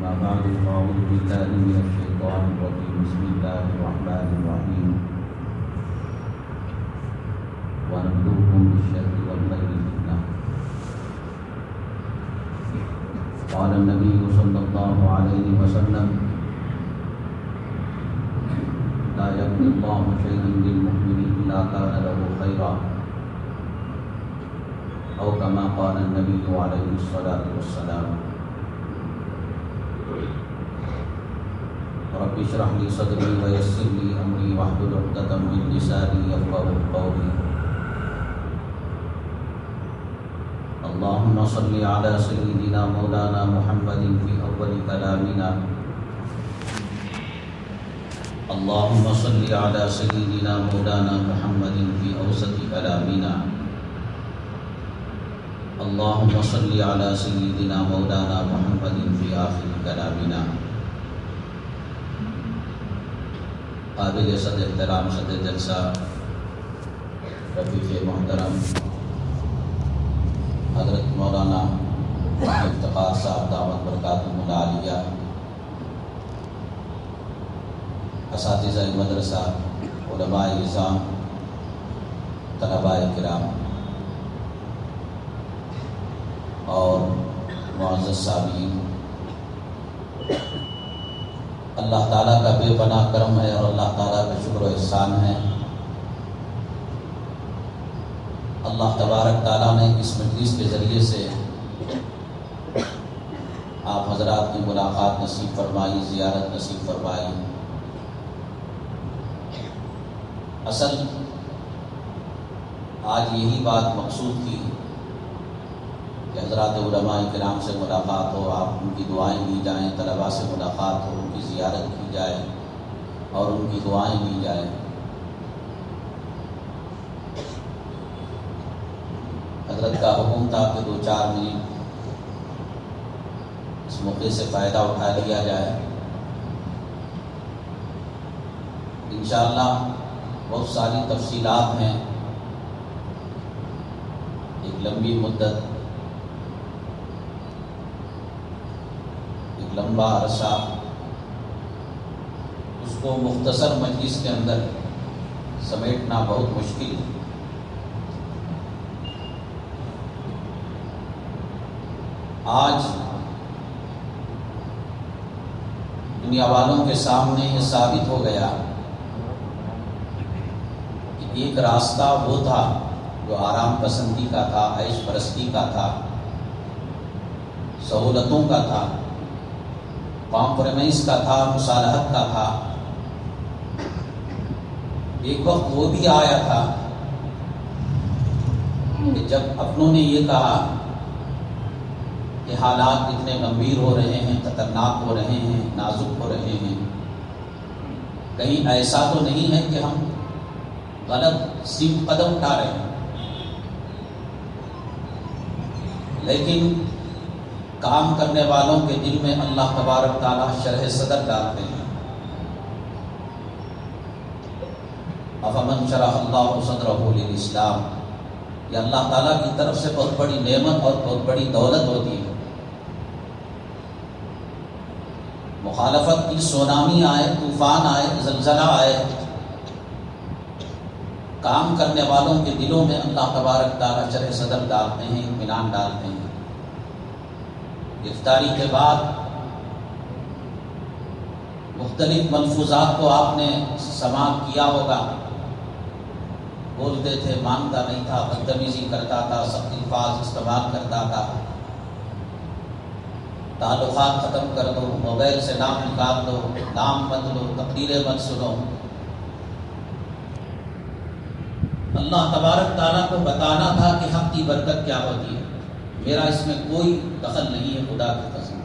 أما بعد فأعوذ بالله من الشيطان الرجيم بسم الله الرحمن الرحيم ونبلوكم بالشر والخير فتنة قال النبي صلى الله عليه وسلم لا يقضي الله شيئا للمؤمن إلا كان له خيرا أو كما قال النبي عليه الصلاة والسلام رب اشرح لي صدري ويسر لي أمري واحلل عقدة من لساني يفقهوا قولي اللهم صل على سيدنا مولانا محمد في أول كلامنا اللهم صل على سيدنا مولانا محمد في أوسط كلامنا اللهم صل على سيدنا مولانا محمد في آخر كلامنا. قابل صدر احترام صدر جلسہ رفیق محترم حضرت مولانا افتخار صاحب دعوت برکاتہ العالیہ، اساتذہ مدرسہ، علماء نظام، طلباء کرام اور معزز سامعین، اللہ تعالیٰ کا بے پناہ کرم ہے اور اللہ تعالیٰ کا شکر و احسان ہے. اللہ تبارک تعالیٰ نے اس مجلس کے ذریعے سے آپ حضرات کی ملاقات نصیب فرمائی، زیارت نصیب فرمائی. اصل آج یہی بات مقصود تھی کہ حضرات علماء کرام سے ملاقات ہو، آپ ان کی دعائیں لی جائیں، طلباء سے ملاقات ہو، ان کی زیارت کی جائے اور ان کی دعائیں لی جائیں. حضرت کا حکم تھا کہ 2-4 منٹ اس موقع سے فائدہ اٹھا لیا جائے. انشاءاللہ بہت ساری تفصیلات ہیں، ایک لمبی مدت، ایک لمبا عرصہ، اس کو مختصر مجلس کے اندر سمیٹنا بہت مشکل ہے. آج دنیا والوں کے سامنے یہ ثابت ہو گیا کہ ایک راستہ وہ تھا جو آرام پسندی کا تھا، عیش پرستی کا تھا، سہولتوں کا تھا، کمپرومائز کا تھا، مصالحت کا تھا. ایک وقت وہ بھی آیا تھا کہ جب اپنوں نے یہ کہا کہ حالات اتنے گمبھیر ہو رہے ہیں، خطرناک ہو رہے ہیں، نازک ہو رہے ہیں، کہیں ایسا تو نہیں ہے کہ ہم غلط سیدھ قدم اٹھا رہے ہیں. لیکن کام کرنے والوں کے دل میں اللہ تبارک تعالیٰ شرح صدر ڈالتے ہیں. افمن شرح اللہ صدرہ للاسلام، یہ اللہ تعالیٰ کی طرف سے بہت بڑی نعمت اور بہت بڑی دولت ہوتی ہے. مخالفت کی سونامی آئے، طوفان آئے، زلزلہ آئے، کام کرنے والوں کے دلوں میں اللہ تبارک تعالیٰ شرح صدر ڈالتے ہیں، اطمینان ڈالتے ہیں. افطاری کے بعد مختلف ملفوظات کو آپ نے سماعت کیا ہوگا. بولتے تھے، مانتا نہیں تھا، بدتمیزی کرتا تھا، سخت الفاظ استعمال کرتا تھا. تعلقات ختم کر دو، موبائل سے نام نکال دو، نام مت لو، تقریریں مت سنو. اللہ تبارک تعالیٰ کو بتانا تھا کہ حق کی برکت کیا ہوتی ہے. میرا اس میں کوئی دخل نہیں ہے، خدا کی قسم.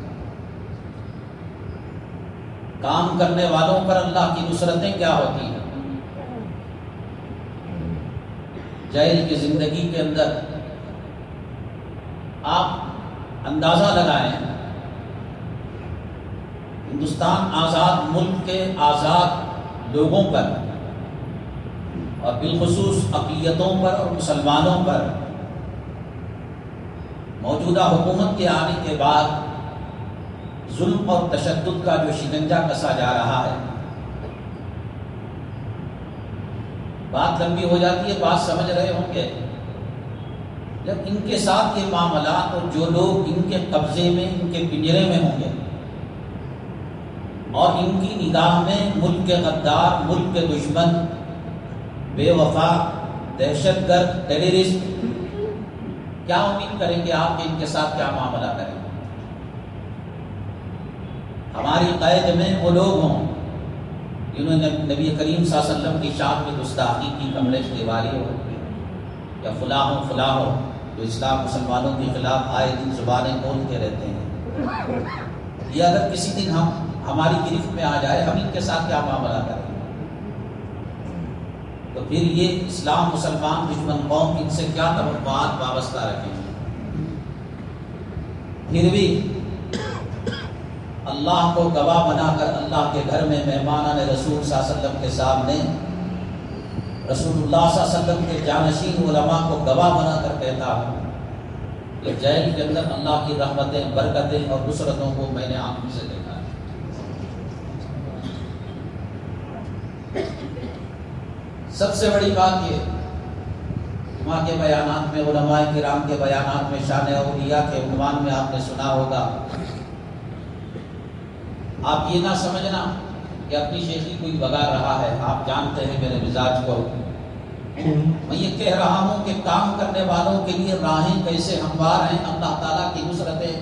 کام کرنے والوں پر اللہ کی نصرتیں کیا ہوتی ہیں. جیل کی زندگی کے اندر آپ اندازہ لگائیں، ہندوستان آزاد ملک کے آزاد لوگوں پر اور بالخصوص اقلیتوں پر اور مسلمانوں پر موجودہ حکومت کے آنے کے بعد ظلم اور تشدد کا جو شکنجہ کسا جا رہا ہے. بات لمبی ہو جاتی ہے، بات سمجھ رہے ہوں گے. جب ان کے ساتھ یہ معاملات اور جو لوگ ان کے قبضے میں، ان کے پنجرے میں ہوں گے اور ان کی نگاہ میں ملک کے غدار، ملک کے دشمن، بے وفا، دہشت گرد، ٹیررسٹ، کیا امید کریں گے آپ کہ ان کے ساتھ کیا معاملہ کریں گے؟ ہماری قید میں وہ لوگ ہوں جنہوں نے نبی کریم صلی اللہ علیہ وسلم کی شان میں گستاخی کی، کملیش تیواری ہو یا فلاں ہو جو اسلام مسلمانوں کے خلاف آئے دن زبانیں کھولتے رہتے ہیں. یہ اگر کسی دن ہماری گرفت میں آ جائے، ہم ان کے ساتھ کیا معاملہ کریں؟ تو پھر یہ اسلام مسلمان دشمن قوم ان سے کیا توقعات وابستہ رکھیں گے؟ پھر بھی اللہ کو گواہ بنا کر اللہ کے گھر میں مہمانان رسول صلی اللہ علیہ وسلم کے سامنے رسول اللہ صلی اللہ علیہ وسلم کے جانشین علماء کو گواہ بنا کر کہتا ہوں کہ جیل کے اندر اللہ کی رحمتیں، برکتیں اور نصرتوں کو میں نے آنکھوں سے دیکھا. سب سے بڑی بات یہ، علماء کے بیانات میں، علماء کرام کے بیانات میں، شان اولیاء کے عنوان میں آپ نے سنا ہوگا. آپ یہ نہ سمجھنا کہ اپنی شیخی کوئی بگا رہا ہے، آپ جانتے ہیں میرے مزاج کو. میں یہ کہہ رہا ہوں کہ کام کرنے والوں کے لیے راہیں کیسے ہموار ہیں. اللہ تعالیٰ کی نصرتیں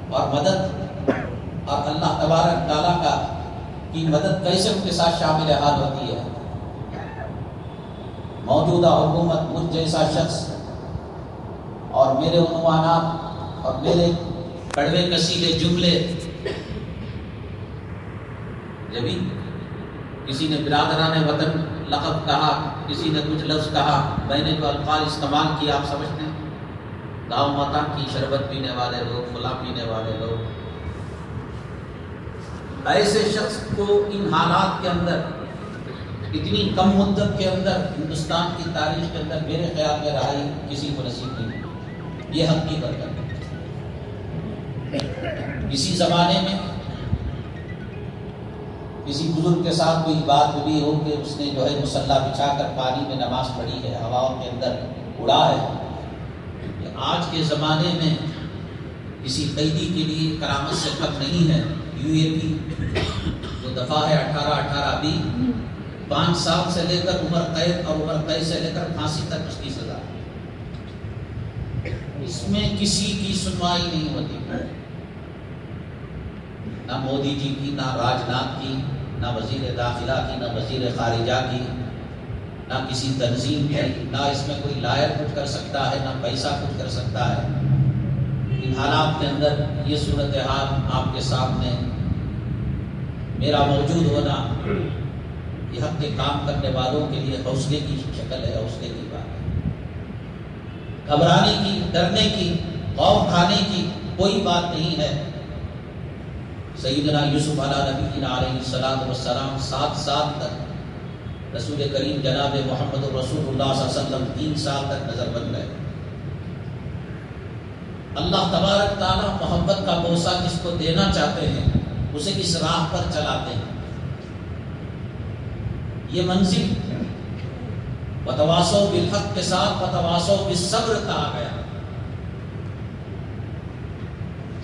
اور مدد اور اللہ تبارک تعالیٰ کی مدد کیسے ان کے ساتھ شامل حال ہوتی ہے. موجودہ حکومت، مجھ جیسا شخص اور میرے عنوانات اور میرے کڑوے کسیلے جملے، جبھی کسی نے برادران وطن لقب کہا، کسی نے کچھ لفظ کہا، میں نے جو الفاظ استعمال کیا آپ سمجھتے ہیں؟ گاؤں ماتا کی شربت پینے والے لوگ، فلاں پینے والے لوگ. ایسے شخص کو ان حالات کے اندر، اتنی کم مدت کے اندر، ہندوستان کی تاریخ کے اندر میرے خیال میں رہائی کسی کو نصیب نہیں. یہ حقیقت ہے. کسی زمانے میں کسی بزرگ کے ساتھ کوئی بات ہوئی ہو کہ اس نے جو ہے مصلی بچھا کر پانی میں نماز پڑھی ہے، ہواؤں کے اندر اڑا ہے. آج کے زمانے میں کسی قیدی کے لیے کرامت سے کم نہیں ہے. UAP جو دفعہ ہے 1818B، 5 سال سے لے کر عمر قید اور عمر قید سے لے کر پھانسی تک اس کی سزا. اس میں کسی کی سنوائی نہیں ہوتی، نہ مودی جی کی، نہ راج ناتھ کی، نہ وزیر داخلہ کی، نہ وزیر خارجہ کی، نہ کسی تنظیم کی. نہ اس میں کوئی لائر کچھ کر سکتا ہے، نہ پیسہ کچھ کر سکتا ہے. ان حالات کے اندر یہ صورتحال آپ کے سامنے میرا موجود ہونا یہ حق کے کام کرنے والوں کے لیے حوصلے کی شکل ہے، حوصلے کی بات ہے. گھبرانے کی، ڈرنے کی، خوف کھانے کی کوئی بات نہیں ہے. سیدنا یوسف علیہ نبینا علیہ السلام 7 سال تک رسول کریم جناب محمد رسول اللہ صلی اللہ علیہ وسلم 3 سال تک نظر بند رہے. اللہ تبارک تعالیٰ محبت کا بوسہ جس کو دینا چاہتے ہیں اسے اس راہ پر چلاتے ہیں. یہ منزل وتواصوا بالحق کے ساتھ وتواصوا بالصبر کہا گیا.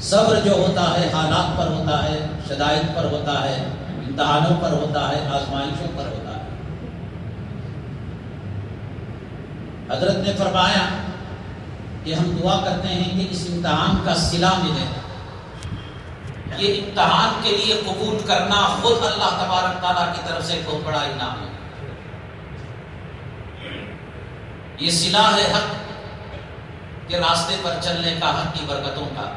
صبر جو ہوتا ہے حالات پر ہوتا ہے، شدائد پر ہوتا ہے، امتحانوں پر ہوتا ہے، آزمائشوں پر ہوتا ہے. حضرت نے فرمایا کہ ہم دعا کرتے ہیں کہ اس امتحان کا صلہ ملے. یہ امتحان کے لیے قبول کرنا خود اللہ تبارک تعالیٰ کی طرف سے بہت بڑا انعام ہے. یہ صلہ ہے حق کے راستے پر چلنے کا، حق کی برکتوں کا.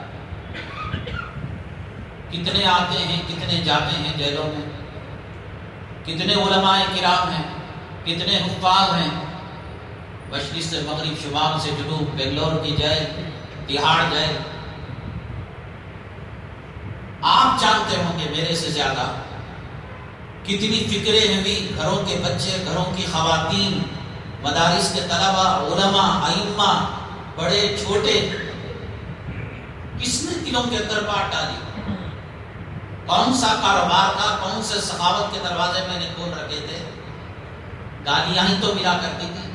کتنے آتے ہیں، کتنے جاتے ہیں جیلوں میں، کتنے علماء کرام ہیں، کتنے حفاظ ہیں. مشرق سے مغرب، شمال سے جنوب، بنگلور کی جیل، تہاڑ جیل. آپ جانتے ہوں گے میرے سے زیادہ کتنی فکریں ہوئی. گھروں کے بچے، گھروں کی خواتین، مدارس کے طلبہ، علماء، ائمہ، بڑے چھوٹے، کس نے دلوں کے اندر بات ڈالی. کون سا کاروبار کا، کون سے سخاوت کے دروازے میں نے کھول رکھے تھے؟ گالیاں ہی تو ملا کرتی تھی،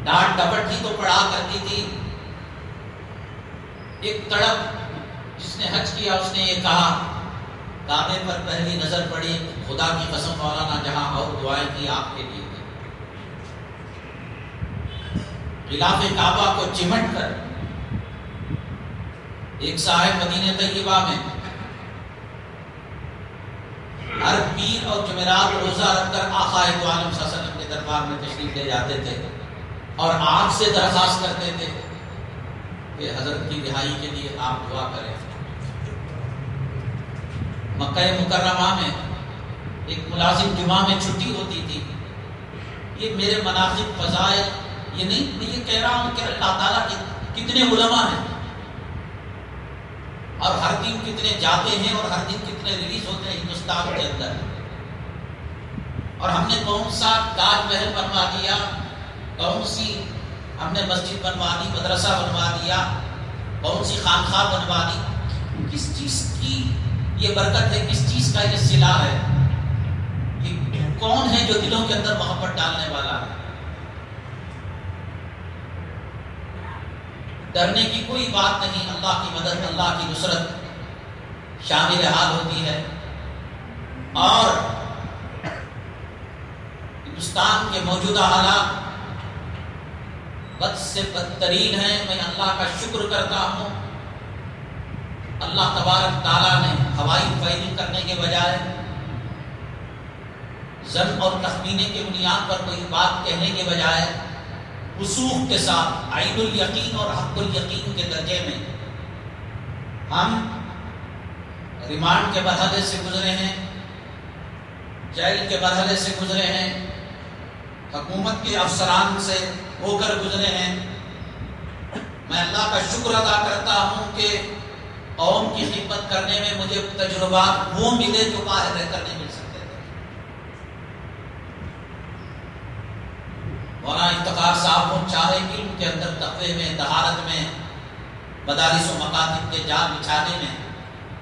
ڈانٹ ڈپٹ ہی تو پڑا کرتی تھی۔ ایک تڑپ جس نے حج کیا اس نے یہ کہا، کعبے پر پہلی نظر پڑی، خدا کی قسم مولانا جہاں اور دعائیں کی آپ کے لیے تھی، غلاف کعبہ کو چمٹ کر ایک صاحب مدینہ طیبہ میں ہر پیر اور جمعرات روزہ رکھ کر آقا دو عالم صلی اللہ علیہ وسلم کے دربار میں تشریف لے جاتے تھے اور آنکھ سے درخواست کرتے تھے کہ حضرت کی رہائی کے لیے آپ دعا کریں۔ مکہ مکرمہ میں ایک ملازم جمعہ میں چھٹی ہوتی تھی۔ یہ میرے مناقب فضائل یہ نہیں، میں یہ کہہ رہا ہوں کہ اللہ تعالیٰ کے کتنے علماء ہیں اور ہر دن کتنے جاتے ہیں اور ہر دن کتنے ریلیز ہوتے ہیں ہندوستان کے اندر، اور ہم نے کون سا تاج محل بنوا دیا، کون سی ہم نے مسجد بنوا دی، مدرسہ بنوا دیا، کون سی خانقاہ بنوا دی۔ کس چیز کی یہ برکت ہے، کس چیز کا یہ صلہ ہے، کہ کون ہے جو دلوں کے اندر محبت ڈالنے والا ہے۔ ڈرنے کی کوئی بات نہیں، اللہ کی مدد، اللہ کی نصرت شامل حال ہوتی ہے۔ اور ہندوستان کے موجودہ حالات بد سے بدترین ہیں۔ میں اللہ کا شکر کرتا ہوں، اللہ تبارک تعالیٰ نے ہوائی فائرنگ کرنے کے بجائے ظن اور تخمینے کی بنیاد پر کوئی بات کہنے کے بجائے وثوق کے ساتھ عین الیقین اور حق الیقین کے درجے میں ہم ریمانڈ کے مرحلے سے گزرے ہیں، جیل کے مرحلے سے گزرے ہیں، حکومت کے افسران سے ہو کر گزرے ہیں۔ میں اللہ کا شکر ادا کرتا ہوں کہ قوم کی خدمت کرنے میں مجھے تجربات وہ ملے جو باہر رہ کر نہیں مل سکتے تھے۔ مولانا افتخار صاحب وہ چاہے علم کے اندر تقوی میں، طہارت میں، مدارس و مکاتب کے جال بچھانے میں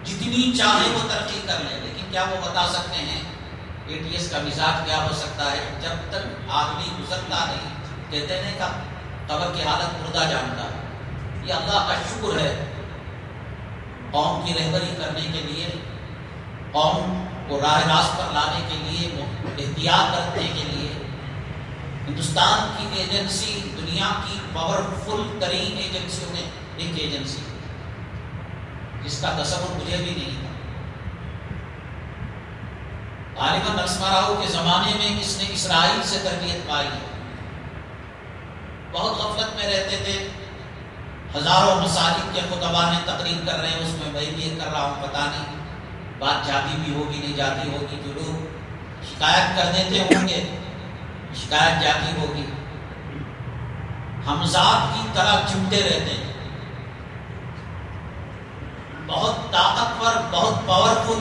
جتنی چاہے وہ ترقی کر لے، لیکن کیا وہ بتا سکتے ہیں اے ٹی ایس کا مزاج کیا ہو سکتا ہے؟ جب تک آدمی گزرتا نہیں، کہتے ہیں کہ قبر کی حالت مردہ جانتا ہے۔ یہ اللہ کا شکر ہے، قوم کی رہبری کرنے کے لیے، قوم کو راہ راست پر لانے کے لیے، احتیاط کرنے کے لیے ہندوستان کی ایجنسی دنیا کی پاورفل ترین ایجنسیوں میں ایک ایجنسی جس کا تصور مجھے بھی نہیں تھا۔ غالباً اسماراؤ کے زمانے میں اس نے اسرائیل سے تربیت پائی ہے۔ بہت غفلت میں رہتے تھے، ہزاروں مساجد کے خطباء نے تقریر کر رہے ہیں، اس میں میں بھی یہ کر رہا ہوں، پتہ نہیں بات جاتی بھی ہوگی نہیں جاتی ہوگی، جو لوگ شکایت کر دیتے ہوں گے شکایت جاتی ہوگی۔ حمزات کی طرح چمٹے رہتے ہیں، بہت طاقتور، بہت پاورفل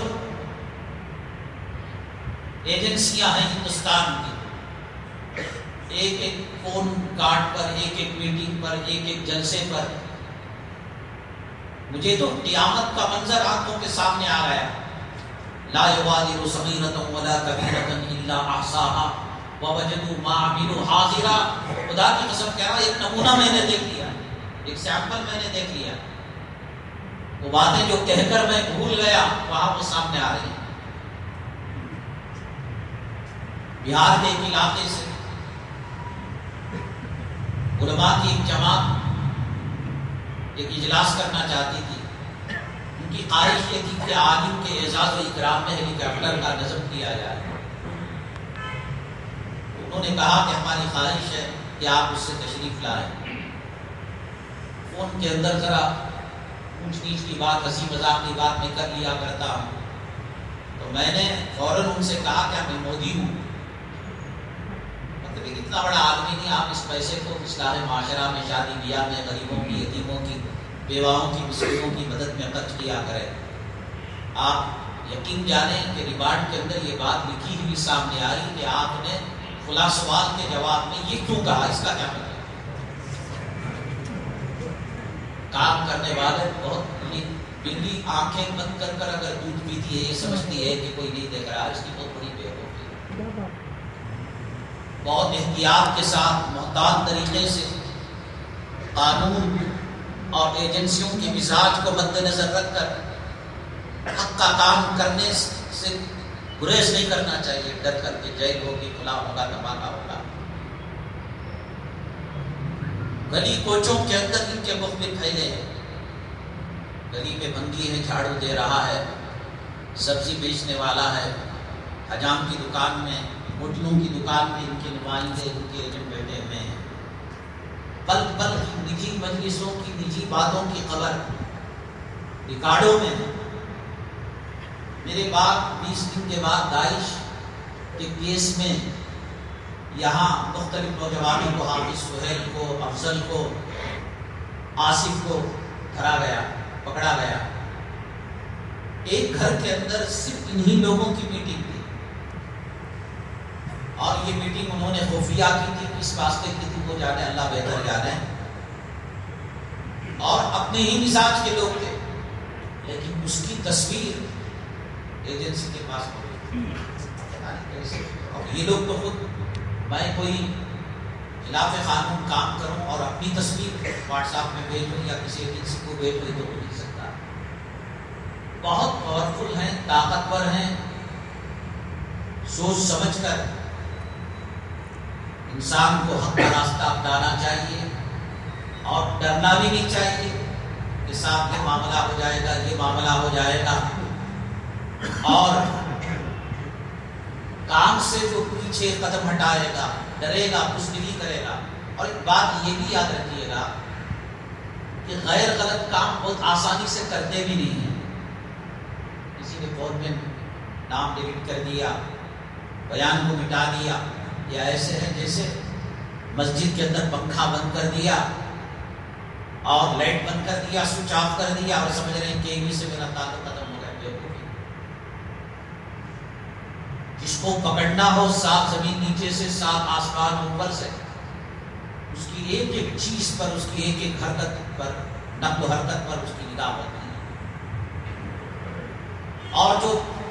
ایجنسیاں ہیں ہندوستان کی۔ ایک ایک فون کارڈ پر، ایک ایک میٹنگ پر، ایک ایک جلسے پر مجھے تو قیامت کا منظر آنکھوں کے سامنے آ گیا۔ لا یغادر صغیرۃ ولا کبیرۃ الا احصاها ووجدوا ما عملوا حاضرا۔ خدا کی قسم کہہ رہا، ایک نمونہ میں نے دیکھ لیا، ایک سیمپل میں نے دیکھ لیا۔ وہ باتیں جو کہہ کر میں بھول گیا وہاں وہ سامنے آ رہی ہیں۔ بہار کے ایک علاقے سے علماء کی ایک جماعت ایک اجلاس کرنا چاہتی تھی۔ ان کی خواہش یہ تھی کہ عالم کے اعزاز و اکرام میں ہیلی کاپٹر کا نصب کیا جائے۔ انہوں نے کہا کہ ہماری خواہش ہے کہ آپ اس سے تشریف لائیں۔ فون کے اندر ذرا اونچ نیچ کی بات، ہنسی مذاق کی بات میں کر لیا کرتا ہوں، تو میں نے فوراً ان سے کہا کہ میں مودی ہوں، اتنا بڑا آدمی نہیں، آپ اس پیسے کو اصلاح معاشرہ میں، شادی بیاہ میں، غریبوں کی، یتیموں کی، بیواؤں کی، مسکینوں کی مدد میں خرچ کیا کریں۔ آپ یقین جانیں کہ ریمانڈ کے اندر یہ بات لکھی ہوئی سامنے آئی کہ آپ نے فلاں سوال کے جواب میں یہ کیوں کہا، اس کا کیا مطلب؟ کام کرنے والے بہت بلی آنکھیں بند کر کر اگر دودھ پیتی ہے یہ سمجھتی ہے کہ کوئی نہیں دیکھ رہا، اس کی بہت بڑی بیوقوفی ہے۔ بہت احتیاط کے ساتھ محتاط طریقے سے قانون اور ایجنسیوں کے مزاج کو مد نظر رکھ کر حق کا کام کرنے سے گریز نہیں کرنا چاہیے، ڈر کر کے جیل ہوگی، فلاں ہوگا، دھماکہ ہوگا۔ گلی کوچوں کے اندر ان کے مخبر پھیلے ہیں، گلی میں بھنگی ہے، جھاڑو دے رہا ہے، سبزی بیچنے والا ہے، حجام کی دکان میں، ہوٹلوں کی دکان میں ان کے نمائندے، ان کے ایجنٹ بیٹھے ہوئے ہیں۔ پل پل نجی مجلسوں کی، نجی باتوں کی خبر ریکارڈوں میں ہے۔ میرے بعد 20 دن کے بعد داعش کے کیس میں یہاں مختلف نوجوانوں کو، حافظ سہیل کو، افضل کو، آصف کو دھرا گیا، پکڑا گیا۔ ایک گھر کے اندر صرف انہی لوگوں کی میٹنگ تھی، اور یہ میٹنگ انہوں نے خفیہ کی تھی، کس واسطے کی تھی وہ جانے، اللہ بہتر جانے، اور اپنے ہی مزاج کے لوگ تھے، لیکن اس کی تصویر ایجنسی کے پاس پہنچی۔ اور یہ لوگ تو خود، میں کوئی خلاف قانون کام کروں اور اپنی تصویر واٹس ایپ میں بھیجوں یا کسی ایجنسی کو بھیجوں، تو ہو نہیں سکتا۔ بہت پاورفل ہیں، طاقتور ہیں، سوچ سمجھ کر انسان کو حق کا راستہ اپنانا چاہیے، اور ڈرنا بھی نہیں چاہیے کہ صاحب یہ معاملہ ہو جائے گا، یہ معاملہ ہو جائے گا، اور کام سے جو پیچھے قدم ہٹائے گا، ڈرے گا، بزدلی کرے گا۔ اور ایک بات یہ بھی یاد رکھیے گا کہ غیر غلط کام بہت آسانی سے کرتے بھی نہیں ہیں۔ کسی نے فون میں نام ڈیلیٹ کر دیا، بیان کو مٹا دیا، یا ایسے ہے جیسے مسجد کے اندر پنکھا بند کر دیا اور لائٹ بند کر دیا، سوئچ آف کر دیا، اور سمجھ رہے ہیں کہ انہی سے میرا تعلق ختم ہو گیا۔ جس کو پکڑنا ہو، 7 زمین نیچے سے، 7 آسمان اوپر سے، اس کی ایک ایک چیز پر، اس کی ایک ایک حرکت پر، نقل و حرکت پر اس کی نگاہ ہوتی ہے۔ اور جو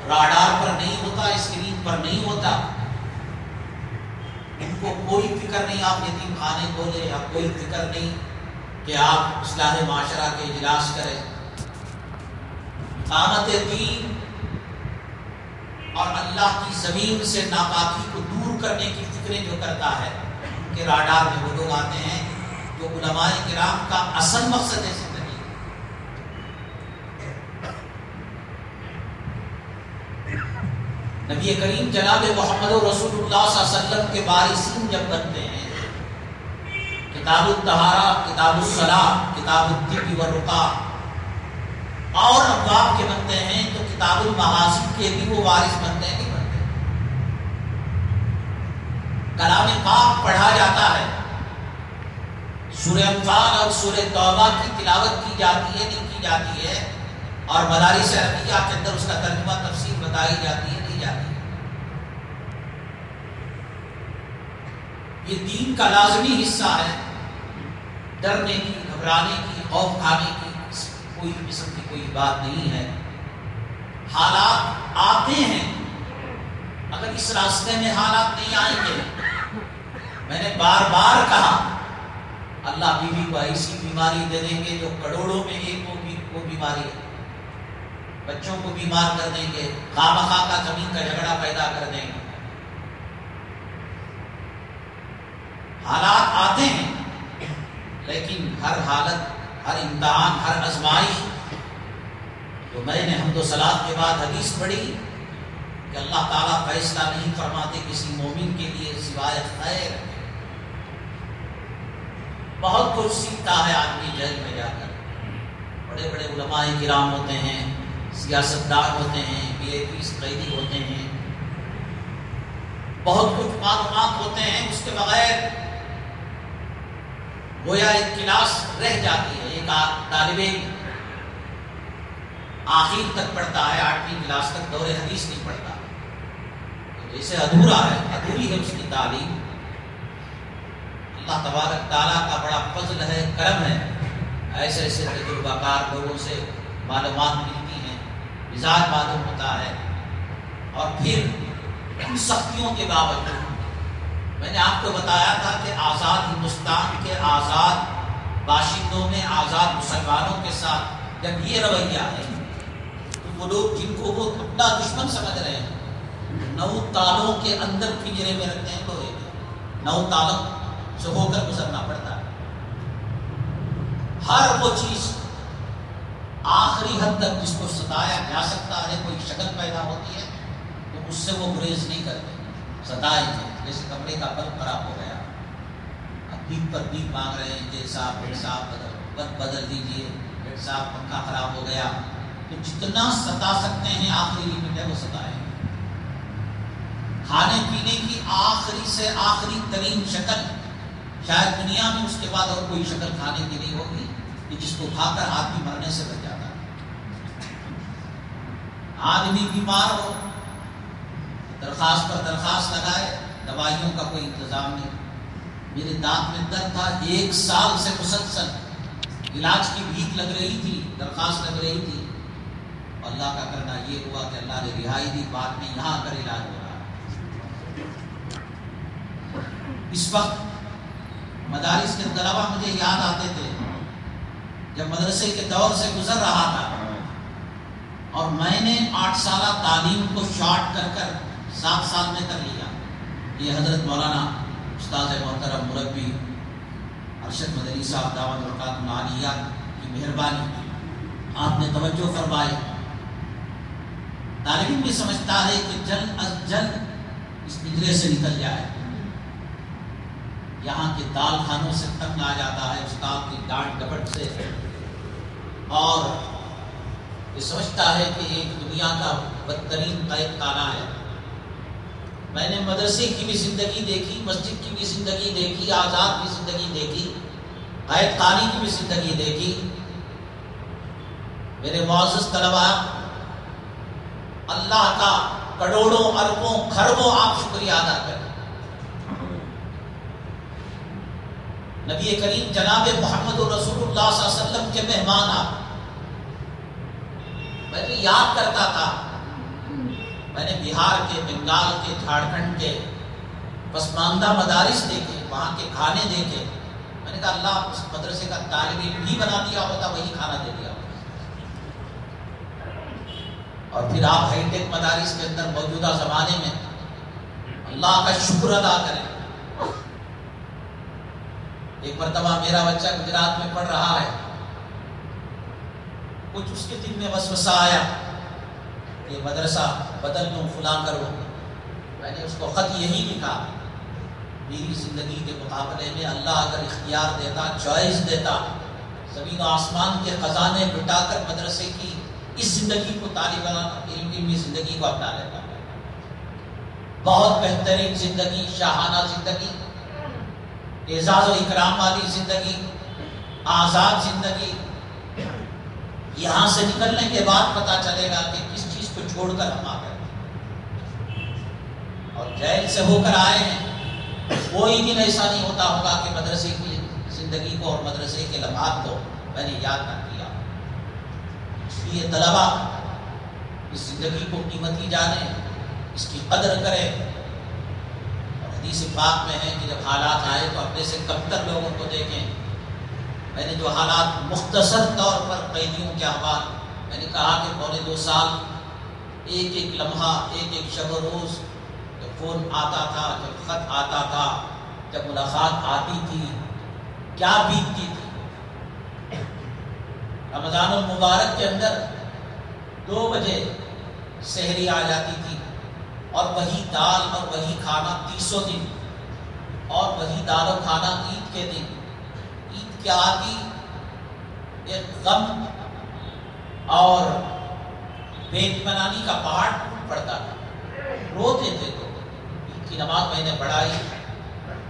راڈار پر نہیں ہوتا، اسکرین پر نہیں ہوتا، ان کو کوئی فکر نہیں آپ یتیم خانے کھولیں، یا کوئی فکر نہیں کہ آپ اصلاح معاشرہ کے اجلاس کریں۔ قامت دین اور اللہ کی زمین سے ناپاکی کو دور کرنے کی فکریں جو کرتا ہے، ان کے راڈار میں وہ لوگ آتے ہیں جو علماء کرام کا اصل مقصد ہے زندگی۔ نبی کریم جناب محمد رسول اللہ صلی اللہ علیہ وسلم کے وارثین جب بنتے ہیں، کتاب الطہارہ، کتاب الصلاۃ، کتاب الطب والرقیہ اور ابواب کے بنتے ہیں، تو کتاب المغازی کے بھی وہ وارث بنتے ہیں، نہیں بنتے؟ کلام پاک پڑھا جاتا ہے، سورہ انفال اور سورہ توبہ کی تلاوت کی جاتی ہے، نہیں کی جاتی ہے، اور مدارس عربیہ کے اندر اس کا ترجمہ تفسیر بتائی جاتی ہے، نہیں جاتی ہے۔ یہ دین کا لازمی حصہ ہے۔ ڈرنے کی، گھبرانے کی، خوف کھانے کی کوئی قسم کی کوئی بات نہیں ہے۔ حالات آتے ہیں، اگر اس راستے میں حالات نہیں آئیں گے، میں نے بار بار کہا اللہ بیوی کو ایسی بیماری دے دیں گے جو کروڑوں میں ایک کو بیماری ہے، بچوں کو بیمار کر دیں گے، خواہ مخواہ کا زمین کا جھگڑا پیدا کر دیں گے۔ حالات آتے ہیں، لیکن ہر حالت، ہر امتحان، ہر آزمائش، تو میں نے حمد و صلات کے بعد حدیث پڑھی کہ اللہ تعالیٰ فیصلہ نہیں فرماتے کسی مومن کے لیے سوائے خیر۔ بہت کچھ سیکھتا ہے آدمی جیل میں جا کر، بڑے بڑے علماء کرام ہوتے ہیں، سیاستدان ہوتے ہیں، VIP قیدی ہوتے ہیں، بہت کچھ معلومات ہوتے ہیں، اس کے بغیر گویا ایک کلاس رہ جاتی ہے۔ ایک طالب علم آخر تک پڑھتا ہے، 8ویں کلاس تک دور حدیث نہیں پڑھتا، تو جیسے ادھورا ہے، ادھوری ہے اس کی تعلیم۔ اللہ تبارک تعالیٰ کا بڑا فضل ہے، کرم ہے، ایسے ایسے تجربہ کار لوگوں سے معلومات ملتی ہیں، مزاج معلوم ہوتا ہے. اور پھر ان سختیوں کے باوجود میں نے آپ کو بتایا تھا کہ آزاد ہندوستان کے آزاد باشندوں میں، آزاد مسلمانوں کے ساتھ جب یہ رویہ ہے تو وہ لوگ جن کو وہ اپنا دشمن سمجھ رہے ہیں 9 تالوں کے اندر پنجرے میں رکھتے ہیں لوہے کے، 9 تالوں سے ہو کر گزرنا پڑتا ہے. ہر وہ چیز آخری حد تک جس کو ستایا جا سکتا ہے، کوئی شکل پیدا ہوتی ہے تو اس سے وہ گریز نہیں کرتے، ستائے تھے. جیسے کمرے کا بلب خراب ہو گیا، اب بیپ پر بیپ مانگ رہے ہیں کہ صاحب بیڈ صاحب بلب بدل دیجیے، بیڈ صاحب پنکھا خراب ہو گیا. تو جتنا ستا سکتے ہیں آخری لمٹ ہے وہ ستائے. کھانے پینے کی آخری سے آخری ترین شکل شاید دنیا میں اس کے بعد اور کوئی شکل کھانے کی نہیں ہوگی کہ جس کو کھا کر آدمی مرنے سے بچ جاتا ہے. آدمی بیمار ہو درخواست پر درخواست لگائے، دوائیوں کا کوئی انتظام نہیں. میرے دانت میں درد تھا، 1 سال سے مسلسل علاج کی بھیک لگ رہی تھی، درخواست لگ رہی تھی. اللہ کا کرنا یہ ہوا کہ اللہ نے رہائی دی، بعد میں یہاں کر علاج ہو رہا. اس وقت مدارس کے طلبہ مجھے یاد آتے تھے جب مدرسے کے دور سے گزر رہا تھا، اور میں نے 8 سالہ تعلیم کو شارٹ کر کر 7 سال میں کر لیا. یہ حضرت مولانا استاد محترم مربی ارشد مدنی صاحب دعوت برکاتہ العالیہ کی مہربانی، آپ نے توجہ فرمائی. طالب علم بھی سمجھتا ہے کہ جلد از جلد اس پنجرے سے نکل جائے. یہاں کے دال خانوں سے تنگ آ جاتا ہے استاد کی ڈانٹ ڈپٹ سے، اور یہ سمجھتا ہے کہ ایک دنیا کا بدترین قید خانہ ہے. میں نے مدرسے کی بھی زندگی دیکھی، مسجد کی بھی زندگی دیکھی، آزاد کی زندگی دیکھی، قید خانے کی بھی زندگی دیکھی. میرے معزز طلباء، اللہ کا کروڑوں اربوں کھربوں آپ شکریہ ادا کریں. نبی کریم جناب محمد رسول اللہ صلی اللہ علیہ وسلم کے مہمان آپ. میں تو یاد کرتا تھا، میں نے بہار کے، بنگال کے، جھارکھنڈ کے پسماندہ مدارس دیکھے، وہاں کے کھانے دیکھے. میں نے کہا اللہ اس مدرسے کا طالب علم بھی بنا دیا ہوتا، وہی کھانا دے دیا ہوتا. اور پھر آپ ہائی ٹیک مدارس کے اندر موجودہ زمانے میں اللہ کا شکر ادا کریں. ایک مرتبہ میرا بچہ گجرات میں پڑھ رہا ہے، کچھ اس کے دل میں وسوسہ آیا کہ مدرسہ بدل لوں، فلاں کروں. میں نے اس کو خط یہی لکھا، میری زندگی کے مقابلے میں اللہ اگر اختیار دیتا، چوائس دیتا، زمین و آسمان کے خزانے لٹا کر مدرسے کی اس زندگی کو، طالب علمی زندگی کو اپنا لیتا. بہت بہترین زندگی، شاہانہ زندگی، اعزاز و اکرام والی زندگی، آزاد زندگی. یہاں سے نکلنے کے بعد پتا چلے گا کہ کس چیز کو چھوڑ کر ہم آ گئے. اور جیل سے ہو کر آئے ہیں، کوئی دن ایسا نہیں ہوتا ہوگا کہ مدرسے کی زندگی کو اور مدرسے کے لمحات کو میں نے یاد نہ کیا. اس لیے طلبا اس زندگی کو قیمتی جانیں، اس کی قدر کریں. اور حدیث پاک میں ہے کہ جب حالات آئے تو اپنے سے کمتر لوگوں کو دیکھیں. میں نے جو حالات مختصر طور پر قیدیوں کے احوال، میں نے کہا کہ 2.25 سال، ایک ایک لمحہ، ایک ایک شب و روز، جب فون آتا تھا، جب خط آتا تھا، جب ملاقات آتی تھی، کیا بیتتی تھی. رمضان المبارک کے اندر 2 بجے سحری آ جاتی تھی، اور وہی دال اور وہی کھانا 30 دن، اور وہی دال و کھانا عید کے دن. عید کے آتی ایک غم اور پیٹ بنانی کا پہاڑ پڑتا تھا. روتے تھے. تو عید کی نماز میں نے پڑھائی،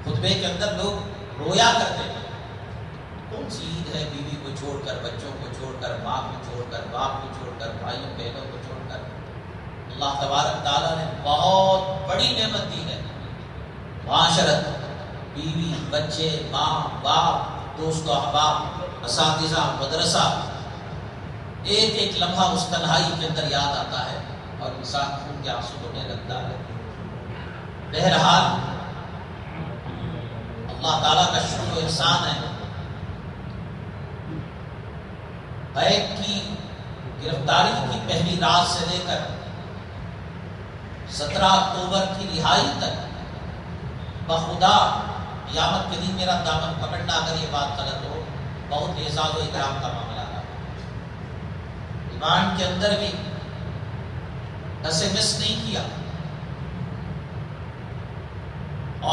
خطبے کے اندر لوگ رویا کرتے تھے. کون سی عید ہے بیوی کو چھوڑ کر، بچوں کو چھوڑ کر، ماں کو چھوڑ کر، باپ کو چھوڑ کر، بھائیوں بہنوں کو چھوڑ کر. اللہ تبارک تعالیٰ نے بہت بڑی نعمت دی ہے. معاشرت، بیوی، بچے، ماں باپ، دوست و احباب، اساتذہ، مدرسہ. ایک ایک لمحہ اس تنہائی کے اندر یاد آتا ہے اور انسان خون کے آنسو رونے لگتا ہے۔ بہرحال اللہ تعالیٰ کا شکر و احسان ہے، قید کی گرفتاری کی پہلی رات سے لے کر 17 اکتوبر کی رہائی تک بخدا قیامت کے دن میرا دامن پکڑنا اگر یہ بات غلط ہو، بہت اعزاز و اکرام کا معاملہ تھا۔ ایمان کے اندر بھی نسے مس نہیں کیا،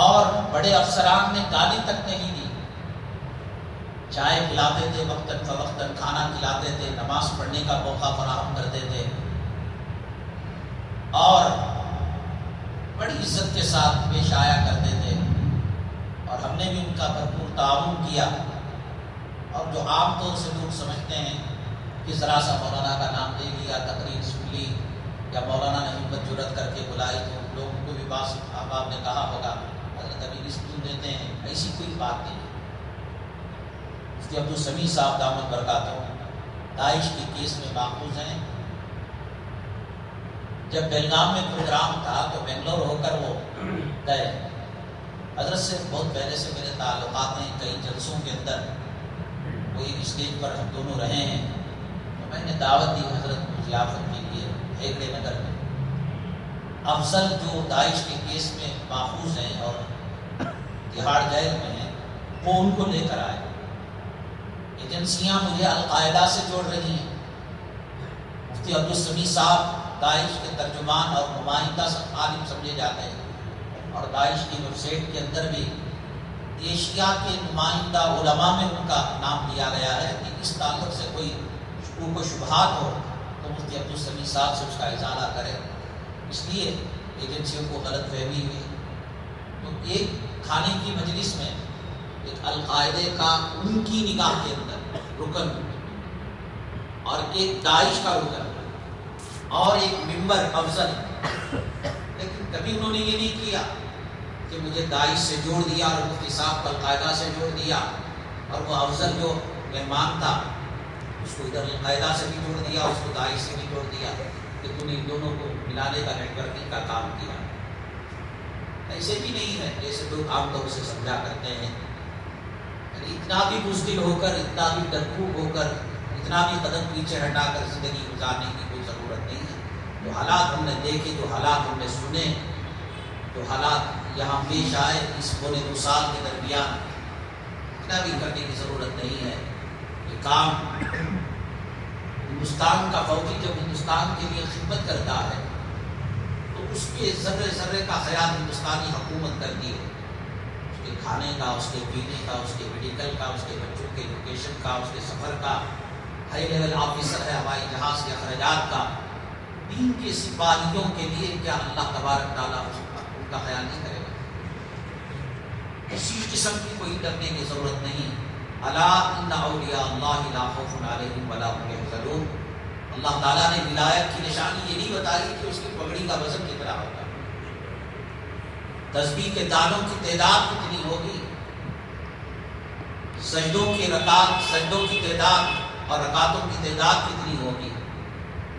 اور بڑے افسران نے گالی تک نہیں دی، چائے پلاتے تھے وقتاً فوقتاً، کھانا کھلاتے تھے، نماز پڑھنے کا موقع فراہم کرتے تھے، اور بڑی عزت کے ساتھ پیش آیا کرتے تھے، اور ہم نے بھی ان کا بھرپور تعاون کیا۔ اور جو عام طور سے لوگ سمجھتے ہیں کہ ذرا سا مولانا کا نام لے لیا، تقریر سن لی، یا مولانا نے ہمت جرت کر کے بلائی تو لوگوں کو بھی بات آپ نے کہا ہوگا حضرت ابھی رزق کیوں دیتے ہیں، ایسی کوئی بات نہیں ہے۔ مفتی عبدالسمیع صاحب دامت برکاتہ داعش کے کیس میں ماخوذ ہیں۔ جب بیلگام میں پروگرام تھا تو بنگلور ہو کر وہ گئے۔ حضرت سے بہت پہلے سے میرے تعلقات ہیں، کئی جلسوں کے اندر وہ ایک اسٹیج پر ہم دونوں رہے ہیں، تو میں نے دعوت دی حضرت کو ضیافت کے لیے ہیگڑے نگر میں۔ افضل جو داعش کے کیس میں ماخوذ ہیں اور تہاڑ جیل میں ہیں، وہ ان کو لے کر آئے۔ ایجنسیاں مجھے القاعدہ سے جوڑ رہی ہیں۔ مفتی عبدالسمیع صاحب داعش کے ترجمان اور نمائندہ عالم سمجھے جاتے ہیں، اور داعش کی ویب سائٹ کے اندر بھی ایشیا کے نمائندہ علماء میں ان کا نام لیا گیا ہے کہ اس تعلق سے کوئی شکوک و شبہات ہو تو مفتی عبدالسمیع صاحب سے اس کا ازالہ کرے۔ اس لیے ایجنسیوں کو غلط فہمی ہوئی، تو ایک کھانے کی مجلس میں ایک القاعدے کا ان کی نگاہ کے اندر رکن، اور ایک داعش کا رکن، اور ایک ممبر افضل، لیکن کبھی انہوں نے یہ نہیں کیا کہ مجھے داعش سے جوڑ دیا اور مفتی صاحب کو القاعدہ سے جوڑ دیا، اور وہ افضل جو مہمان تھا اس کو ادھر القاعدہ سے بھی جوڑ دیا، اس کو داعش سے بھی جوڑ دیا، کہ تم نے ان دونوں کو ملانے کا نیٹ ورکنگ کا کام کیا۔ ایسے بھی نہیں ہے جیسے لوگ عام طور سے سمجھا کرتے ہیں۔ اتنا بھی بزدل ہو کر، اتنا بھی ڈرپوک ہو کر، اتنا بھی قدم پیچھے ہٹا کر زندگی گزارنے کی کوئی ضرورت نہیں ہے۔ جو حالات ہم نے دیکھے، جو حالات ہم نے سنے، جو حالات یہاں پیش آئے اس پونے 2 سال کے درمیان، اتنا بھی کرنے کی ضرورت نہیں ہے۔ یہ کام ہندوستان کا فوجی جب ہندوستان کے لیے خدمت کرتا ہے تو اس کے ذرے ذرے کا خیال ہندوستانی حکومت کرتی ہے، اس کے کھانے کا، اس کے پینے کا، اس کے میڈیکل کا، اس کے بچوں کے ایجوکیشن کا، اس کے سفر کا۔ ہائی لیول آفیسر ہے ہوائی جہاز کے اخراجات کا۔ دین کے سپاہیوں کے لیے کیا اللہ تبارک تعالیٰ ان کا خیال نہیں کرے گا؟ کسی قسم کی کوئی ڈرنے کی ضرورت نہیں۔ الا ان اولیاء اللہ لا خوف علیہم ولا هم يحزنون۔ اللہ تعالیٰ نے ولایت کی نشانی یہ نہیں بتائی کہ اس کی پگڑی کا وزن کتنا ہوگا، تسبیح کے دانوں کی تعداد کتنی ہوگی، سجدوں کی رکعت، سجدوں کی تعداد اور رکعتوں کی تعداد کتنی ہوگی۔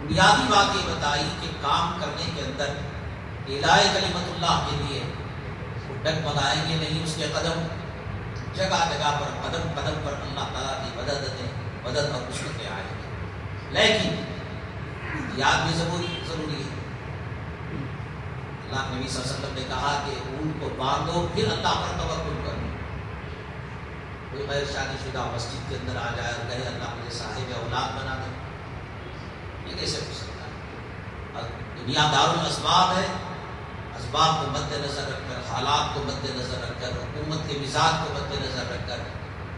بنیادی بات یہ بتائی کہ کام کرنے کے اندر اعلاء کلمت اللہ کے لیے وہ ڈگمگائیں گے نہیں، اس کے قدم جگہ جگہ پر، قدم قدم پر اللہ تعالیٰ کی مدد اور نصرتیں آئیں گی، لیکن یاد بھی ضروری ہے۔ اللہ نبی صلی اللہ علیہ وسلم نے کہا کہ اون کو باندھو پھر اللہ پر توکل کرو۔ کوئی غیر شادی شدہ مسجد کے اندر آ جائے اور کہے اللہ مجھے صاحب اولاد بنا دے، یہ کیسے ہو سکتا ہے؟ دنیا دار الاسباب ہے، اسباب کو مد نظر رکھ کر، حالات کو مد نظر رکھ کر، حکومت کے مزاج کو مد نظر رکھ کر،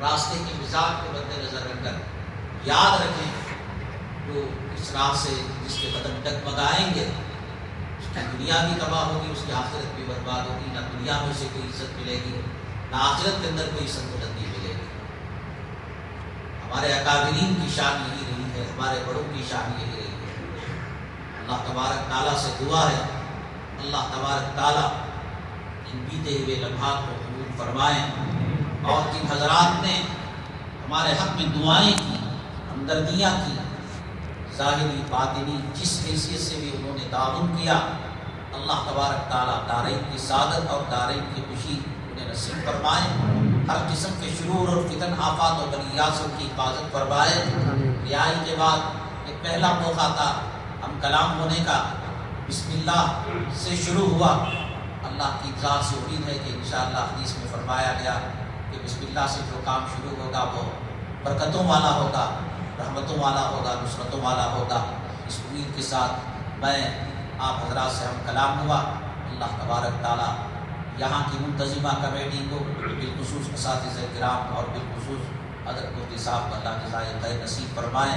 راستے کے مزاج کو مد نظر رکھ کر یاد رکھیں جو اس راہ سے جس کے قدم ڈگمگائیں گے اس کی دنیا بھی تباہ ہوگی، اس کی آخرت بھی برباد ہوگی۔ نہ دنیا میں اسے کوئی عزت ملے گی، نہ آخرت کے اندر کوئی سنتولتی ملے گی۔ ہمارے اکابرین کی شان یہی رہی ہے، ہمارے بڑوں کی شان یہی رہی ہے۔ اللہ تبارک تعالیٰ سے دعا ہے اللہ تبارک تعالیٰ ان بیتے ہوئے لمحات کو قبول فرمائیں، اور جن حضرات نے ہمارے حق میں دعائیں کی، ہمدردیاں کی، ظاہری باطنی جس حیثیت سے بھی انہوں نے تعاون کیا، اللہ تبارک تعالیٰ دارین کی سعادت اور دارین کی خوشی انہیں نصیب فرمائے، ہر قسم کے شرور اور فتن آفات اور بلیات سے ان کی حفاظت فرمائے۔ رہائی کے بعد ایک پہلا موقع تھا ہم کلام ہونے کا، بسم اللہ سے شروع ہوا۔ اللہ کی ذات سے امید ہے کہ انشاءاللہ حدیث میں فرمایا گیا کہ بسم اللہ سے جو کام شروع ہوگا وہ برکتوں والا ہوگا، رحمتوں والا ہوگا، نصرتوں والا ہوگا۔ اس امید کے ساتھ میں آپ حضرات سے ہم کلام ہوا۔ اللہ تبارک تعالیٰ یہاں کی منتظمہ کمیٹی کو، بالخصوص اساتذہ کرام اور بالخصوص حضرت مفتی صاحب کو اللہ جزائے خیر نصیب فرمائیں۔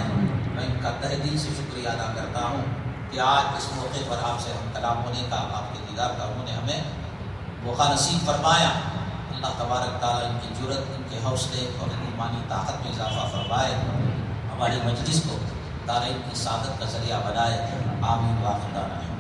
میں ان کا تہ دل سے شکریہ ادا کرتا ہوں کہ آج اس موقع پر آپ سے ہم کلام ہونے کا، آپ کے دیدار کا انہوں نے ہمیں موقع نصیب فرمایا۔ اللہ تبارک تعالیٰ ان کی جرت، ان کے حوصلے اور ان ایمانی طاقت میں اضافہ فرمائے، ہماری مجلس کو دارین کی سعادت کا ذریعہ بنائے۔ آمین و آخر دعوانا۔